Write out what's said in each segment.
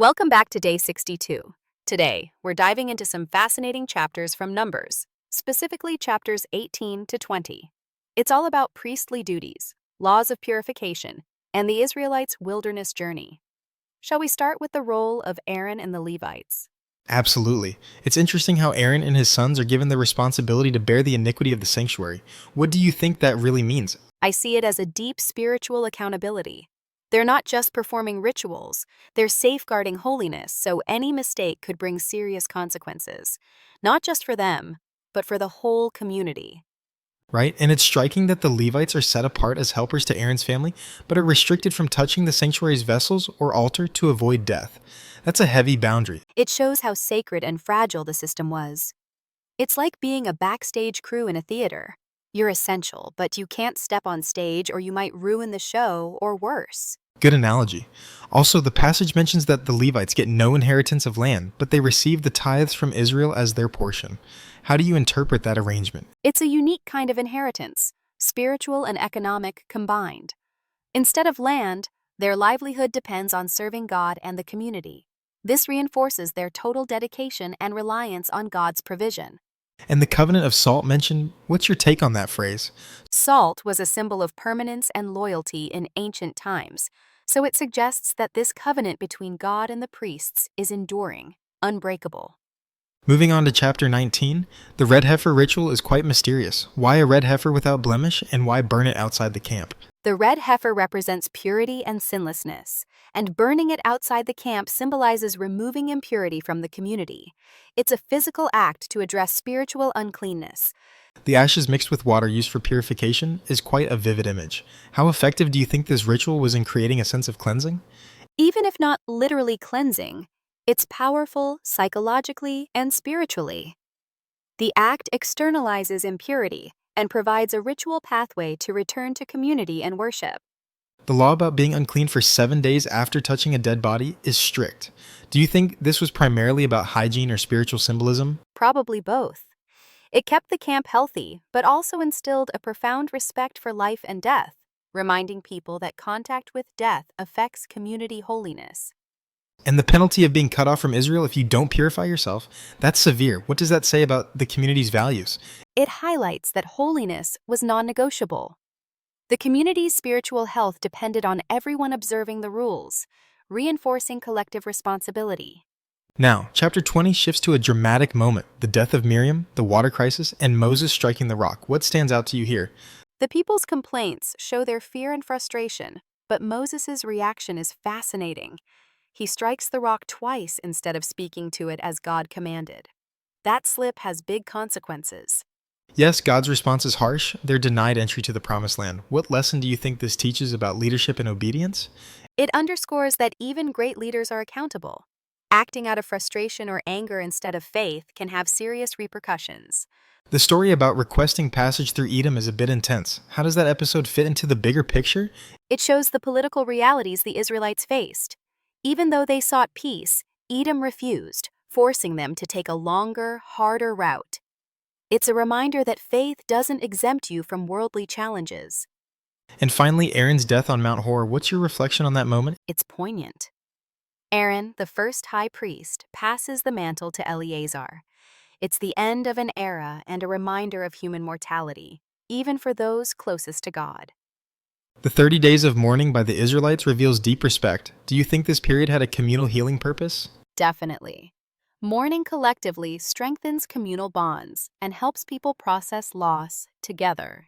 Welcome back to day 62. Today, we're diving into some fascinating chapters from Numbers, specifically chapters 18 to 20. It's all about priestly duties, laws of purification, and the Israelites' wilderness journey. Shall we start with the role of Aaron and the Levites? Absolutely. It's interesting how Aaron and his sons are given the responsibility to bear the iniquity of the sanctuary. What do you think that really means? I see it as a deep spiritual accountability. They're not just performing rituals, they're safeguarding holiness, so any mistake could bring serious consequences, not just for them, but for the whole community. Right? And it's striking that the Levites are set apart as helpers to Aaron's family, but are restricted from touching the sanctuary's vessels or altar to avoid death. That's a heavy boundary. It shows how sacred and fragile the system was. It's like being a backstage crew in a theater. You're essential, but you can't step on stage or you might ruin the show or worse. Good analogy. Also, the passage mentions that the Levites get no inheritance of land, but they receive the tithes from Israel as their portion. How do you interpret that arrangement? It's a unique kind of inheritance, spiritual and economic combined. Instead of land, their livelihood depends on serving God and the community. This reinforces their total dedication and reliance on God's provision. And the covenant of salt mentioned, what's your take on that phrase? Salt was a symbol of permanence and loyalty in ancient times, so it suggests that this covenant between God and the priests is enduring, unbreakable. Moving on to chapter 19, the red heifer ritual is quite mysterious. Why a red heifer without blemish, and why burn it outside the camp? The red heifer represents purity and sinlessness, and burning it outside the camp symbolizes removing impurity from the community. It's a physical act to address spiritual uncleanness. The ashes mixed with water used for purification is quite a vivid image. How effective do you think this ritual was in creating a sense of cleansing? Even if not literally cleansing, it's powerful psychologically and spiritually. The act externalizes impurity and provides a ritual pathway to return to community and worship. The law about being unclean for 7 days after touching a dead body is strict. Do you think this was primarily about hygiene or spiritual symbolism? Probably both. It kept the camp healthy, but also instilled a profound respect for life and death, reminding people that contact with death affects community holiness. And the penalty of being cut off from Israel if you don't purify yourself, that's severe. What does that say about the community's values? It highlights that holiness was non-negotiable. The community's spiritual health depended on everyone observing the rules, reinforcing collective responsibility. Now, chapter 20 shifts to a dramatic moment, the death of Miriam, the water crisis, and Moses striking the rock. What stands out to you here? The people's complaints show their fear and frustration, but Moses' reaction is fascinating. He strikes the rock twice instead of speaking to it as God commanded. That slip has big consequences. Yes, God's response is harsh. They're denied entry to the promised land. What lesson do you think this teaches about leadership and obedience? It underscores that even great leaders are accountable. Acting out of frustration or anger instead of faith can have serious repercussions. The story about requesting passage through Edom is a bit intense. How does that episode fit into the bigger picture? It shows the political realities the Israelites faced. Even though they sought peace, Edom refused, forcing them to take a longer, harder route. It's a reminder that faith doesn't exempt you from worldly challenges. And finally, Aaron's death on Mount Hor. What's your reflection on that moment? It's poignant. Aaron, the first high priest, passes the mantle to Eleazar. It's the end of an era and a reminder of human mortality, even for those closest to God. The 30 days of mourning by the Israelites reveals deep respect. Do you think this period had a communal healing purpose? Definitely. Mourning collectively strengthens communal bonds and helps people process loss together.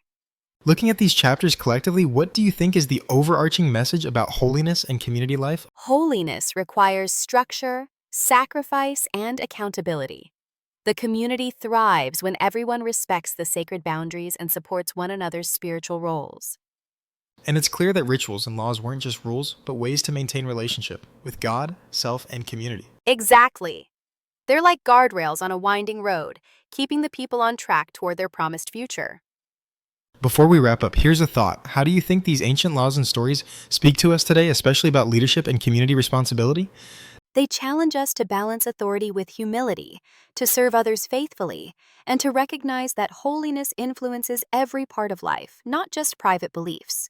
Looking at these chapters collectively, what do you think is the overarching message about holiness and community life? Holiness requires structure, sacrifice, and accountability. The community thrives when everyone respects the sacred boundaries and supports one another's spiritual roles. And it's clear that rituals and laws weren't just rules, but ways to maintain relationship with God, self, and community. Exactly. They're like guardrails on a winding road, keeping the people on track toward their promised future. Before we wrap up, here's a thought. How do you think these ancient laws and stories speak to us today, especially about leadership and community responsibility? They challenge us to balance authority with humility, to serve others faithfully, and to recognize that holiness influences every part of life, not just private beliefs.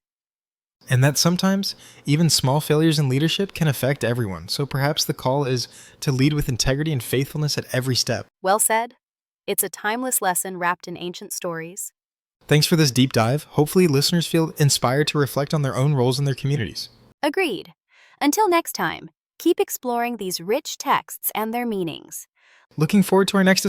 And that sometimes even small failures in leadership can affect everyone. So perhaps the call is to lead with integrity and faithfulness at every step. Well said. It's a timeless lesson wrapped in ancient stories. Thanks for this deep dive. Hopefully, listeners feel inspired to reflect on their own roles in their communities. Agreed. Until next time, keep exploring these rich texts and their meanings. Looking forward to our next